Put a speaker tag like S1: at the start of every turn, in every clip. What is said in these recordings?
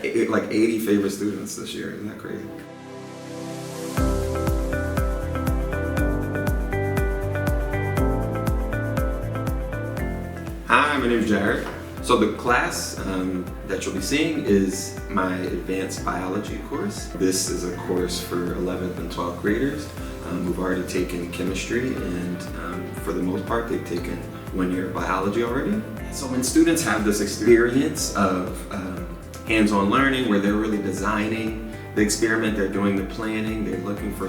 S1: had like 80 favorite students this year. Isn't that crazy? Hi, my name is Jared. So the class that you'll be seeing is my advanced biology course. This is a course for 11th and 12th graders who've already taken chemistry, and for the most part they've taken 1 year of biology already. So when students have this experience of hands-on learning where they're really designing the experiment, they're doing the planning, they're looking for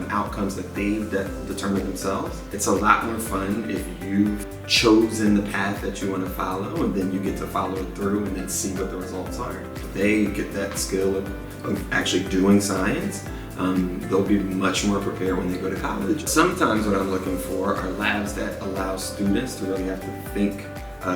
S1: outcomes that they've determined themselves. It's a lot more fun if you've chosen the path that you want to follow, and then you get to follow it through and then see what the results are. They get that skill of actually doing science. They'll be much more prepared when they go to college. Sometimes what I'm looking for are labs that allow students to really have to think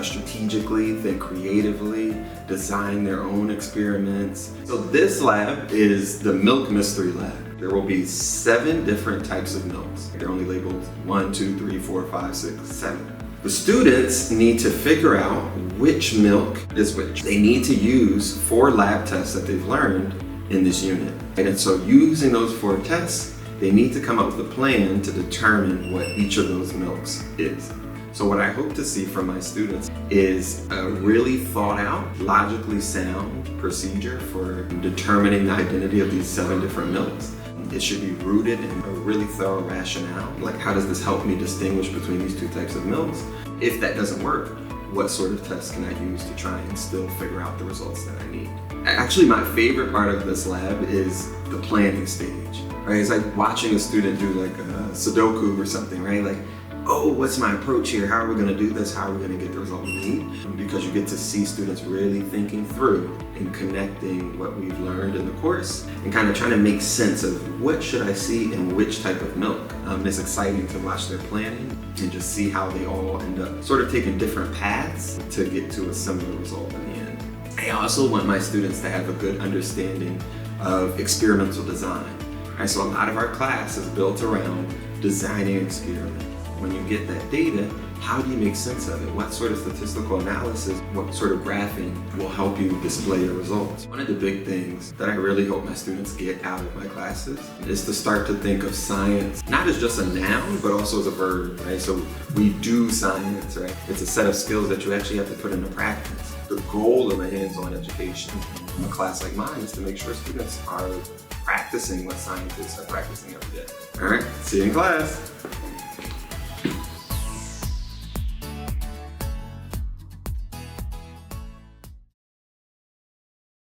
S1: strategically, think creatively, design their own experiments. So this lab is the Milk Mystery Lab. There will be 7 different types of milks. They're only labeled 1, 2, 3, 4, 5, 6, 7. The students need to figure out which milk is which. They need to use 4 lab tests that they've learned in this unit. And so using those 4 tests, they need to come up with a plan to determine what each of those milks is. So what I hope to see from my students is a really thought out, logically sound procedure for determining the identity of these 7 different milks. It should be rooted in a really thorough rationale. Like, how does this help me distinguish between these 2 types of milks? If that doesn't work, what sort of tests can I use to try and still figure out the results that I need? Actually, my favorite part of this lab is the planning stage, right? It's like watching a student do like a Sudoku or something, right? Like, oh, what's my approach here? How are we gonna do this? How are we gonna get the result we need? Because you get to see students really thinking through and connecting what we've learned in the course and kind of trying to make sense of what should I see in which type of milk. It's exciting to watch their planning and just see how they all end up sort of taking different paths to get to a similar result in the end. I also want my students to have a good understanding of experimental design. Right, so a lot of our class is built around designing experiments. When you get that data, how do you make sense of it? What sort of statistical analysis, what sort of graphing will help you display your results? One of the big things that I really hope my students get out of my classes is to start to think of science, not as just a noun, but also as a verb, right? So we do science, right? It's a set of skills that you actually have to put into practice. The goal of a hands-on education in a class like mine is to make sure students are practicing what scientists are practicing every day. All right, see you in class.